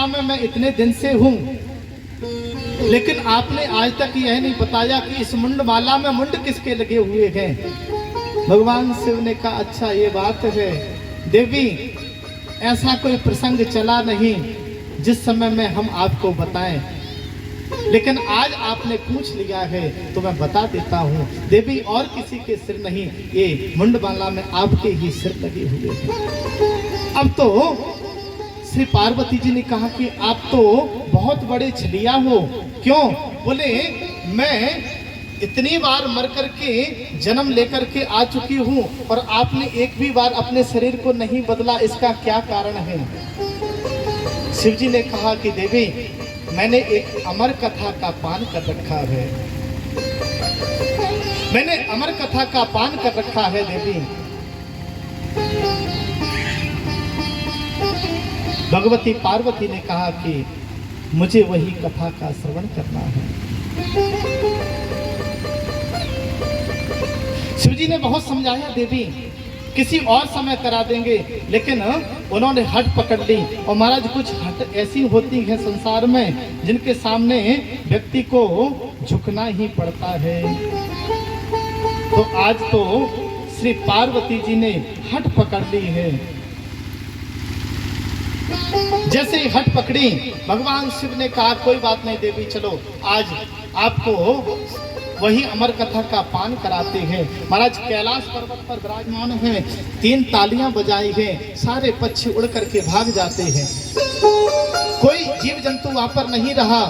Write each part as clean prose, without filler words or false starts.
सेवा में मैं इतने दिन से हूँ, लेकिन आपने आज तक यह नहीं बताया कि इस मुंड माला में मुंड किसके लगे हुए हैं। भगवान शिव ने कहा अच्छा ये बात है देवी, ऐसा कोई प्रसंग चला नहीं जिस समय में हम आपको बताएं, लेकिन आज आपने पूछ लिया है तो मैं बता देता हूँ देवी, और किसी के सिर नहीं, ये मुंडमाला में आपके ही सिर लगे हुए हैं। अब तो श्री पार्वती जी ने कहा कि आप तो बहुत बड़े छलिया हो। क्यों? बोले मैं इतनी बार मर करके जन्म लेकर के आ चुकी हूँ और आपने एक भी बार अपने शरीर को नहीं बदला, इसका क्या कारण है? शिव जी ने कहा कि देवी मैंने एक अमर कथा का पान कर रखा है, मैंने अमर कथा का पान कर रखा है देवी। भगवती पार्वती ने कहा कि मुझे वही कथा का श्रवण करना है। शिव जी ने बहुत समझाया देवी किसी और समय करा देंगे, लेकिन उन्होंने हट पकड़ ली। और महाराज कुछ हट ऐसी होती है संसार में जिनके सामने व्यक्ति को झुकना ही पड़ता है। तो आज तो श्री पार्वती जी ने हट पकड़ ली है। जैसे ही हट पकड़ी, भगवान शिव ने कहा कोई बात नहीं देवी, चलो आज आपको वही अमर कथा का पान कराते हैं। महाराज कैलाश पर्वत पर विराजमान हैं, 3 तालियां बजाई हैं, सारे पक्षी उड़ करके भाग जाते हैं, कोई जीव जंतु वहां पर नहीं रहा,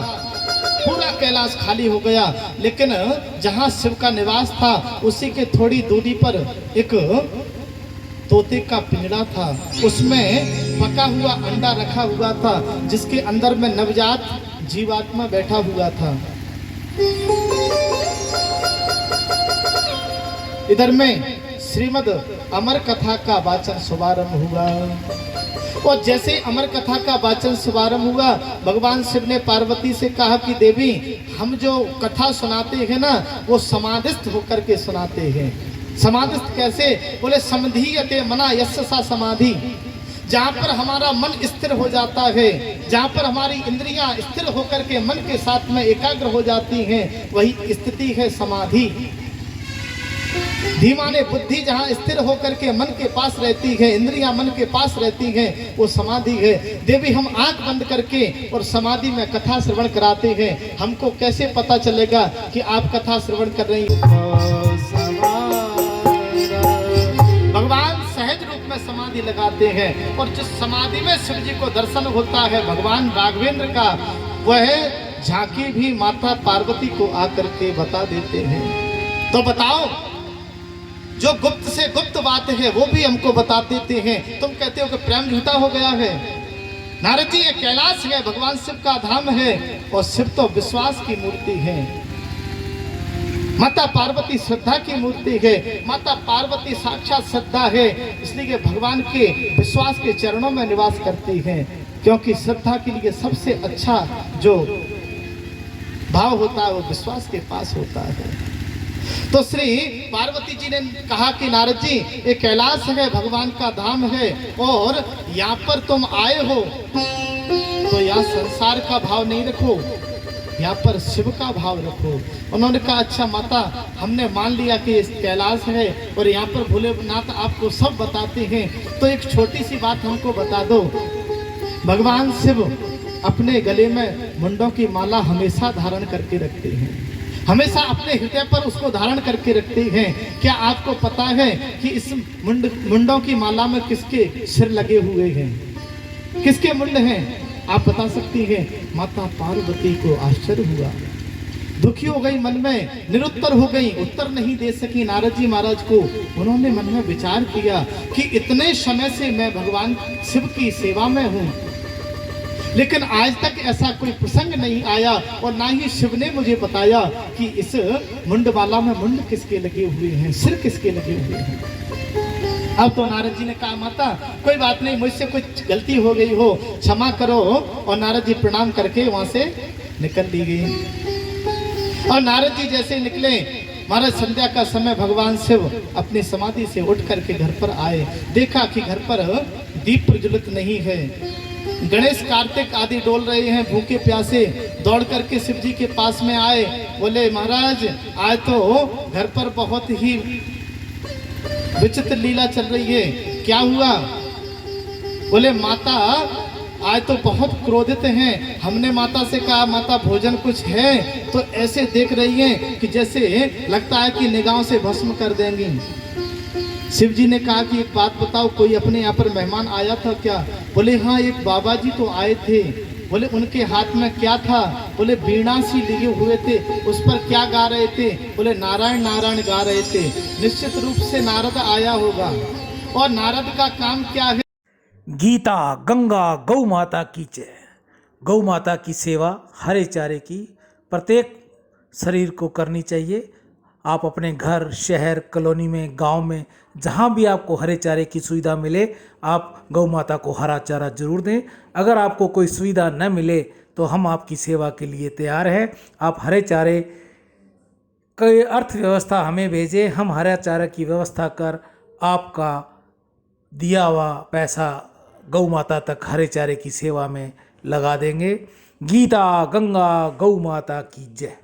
पूरा कैलाश खाली हो गया। लेकिन जहां शिव का निवास था उसी के थोड़ी दूरी पर एक तोते का पिंजरा था, उसमें पका हुआ अंडा रखा हुआ था जिसके अंदर में नवजात जीवात्मा बैठा हुआ था। इधर में श्रीमद अमर कथा का वाचन शुभारंभ हुआ। और जैसे अमर कथा का वाचन शुभारंभ हुआ, भगवान शिव ने पार्वती से कहा कि देवी हम जो कथा सुनाते हैं ना वो समाधिस्थ होकर के सुनाते हैं। समाधिस्थ कैसे? बोले समधीयते मना यस्य सा समाधि, जहाँ पर हमारा मन स्थिर हो जाता है, जहाँ पर हमारी इंद्रियां स्थिर होकर के मन के साथ में एकाग्र हो जाती हैं, वही स्थिति है समाधि। धीमाने बुद्धि जहाँ स्थिर होकर के मन के पास रहती है, इंद्रियां मन के पास रहती हैं, वो समाधि है। देवी हम आंख बंद करके और समाधि में कथा श्रवण कराते हैं, हमको कैसे पता चलेगा कि आप कथा श्रवण कर रही हैं? भगवान सहज रूप में समाधि लगाते हैं और जिस समाधि में शिव जी को दर्शन होता है भगवान राघवेंद्र का, वह झांकी भी माता पार्वती को आकर के बता देते हैं। तो बताओ, जो गुप्त से गुप्त बात है वो भी हमको बता देते हैं। तुम कहते हो कि प्रेम झूठा हो गया है। नारद जी ये कैलाश है, भगवान शिव का धाम है और शिव तो विश्वास की मूर्ति है, माता पार्वती श्रद्धा की मूर्ति है, माता पार्वती साक्षात श्रद्धा है। इसलिए भगवान के विश्वास के चरणों में निवास करती हैं, क्योंकि श्रद्धा के लिए सबसे अच्छा जो भाव होता है वो विश्वास के पास होता है। तो श्री पार्वती जी ने कहा कि नारद जी ये कैलाश है, भगवान का धाम है और यहाँ पर तुम आए हो तो यहाँ संसार का भाव नहीं रखो, यहाँ पर शिव का भाव रखो। उन्होंने कहा अच्छा माता, हमने मान लिया कि इस कैलाश है और यहाँ पर भोलेनाथ आपको सब बताते हैं, तो एक छोटी सी बात हमको बता दो। भगवान शिव अपने गले में मुंडों की माला हमेशा धारण करके रखते हैं, हमेशा अपने हृदय पर उसको धारण करके रखते हैं। क्या आपको पता है कि इस मुंडों की माला में किसके सिर लगे हुए हैं, किसके मुंड हैं? आप बता सकती हैं? माता पार्वती को आश्चर्य हुआ, दुखी हो गई, मन में निरुत्तर हो गई, उत्तर नहीं दे सकी नारद जी महाराज को। उन्होंने मन में विचार किया कि इतने समय से मैं भगवान शिव की सेवा में हूँ, लेकिन आज तक ऐसा कोई प्रसंग नहीं आया और ना ही शिव ने मुझे बताया कि इस मुंडमाला में मुंड किसके लगे हुए हैं, सिर किसके लगे हुए हैं। अब तो नारद जी ने कहा माता कोई बात नहीं, मुझसे कुछ गलती हो गई हो, क्षमा करो। और नारद जी प्रणाम करके वहां से निकल ली गई। और नारद जी जैसे निकले, महाराज संध्या का समय भगवान शिव अपनी समाधि से उठ करके घर पर आए। देखा कि घर पर दीप प्रज्वलित नहीं है, गणेश कार्तिक आदि डोल रहे हैं भूखे प्यासे, दौड़ करके शिव जी के पास में आए। बोले महाराज आज तो घर पर बहुत ही विचित्र लीला चल रही है, क्या हुआ? बोले माता आज तो बहुत क्रोधित हैं। हमने माता से कहा माता भोजन कुछ है, तो ऐसे देख रही हैं कि जैसे लगता है कि निगाहों से भस्म कर देंगी। शिव जी ने कहा कि एक बात बताओ, कोई अपने यहाँ पर मेहमान आया था क्या? बोले हाँ एक बाबा जी तो आए थे। बोले उनके हाथ में क्या था? बोले वीणा सी लिए हुए थे, उस पर क्या गा रहे थे? बोले नारायण नारायण गा रहे थे। निश्चित रूप से नारद आया होगा। और नारद का काम क्या है? गीता गंगा गौ माता की जय। गौ माता की सेवा हरे चारे की प्रत्येक शरीर को करनी चाहिए। आप अपने घर, शहर, कॉलोनी में, गांव में, जहां भी आपको हरे चारे की सुविधा मिले, आप गौ माता को हरा चारा जरूर दें। अगर आपको कोई सुविधा न मिले तो हम आपकी सेवा के लिए तैयार हैं। आप हरे चारे की अर्थव्यवस्था हमें भेजें, हम हरा चारे की व्यवस्था कर आपका दिया हुआ पैसा गौ माता तक हरे चारे की सेवा में लगा देंगे। गीता गंगा गौ माता की जय।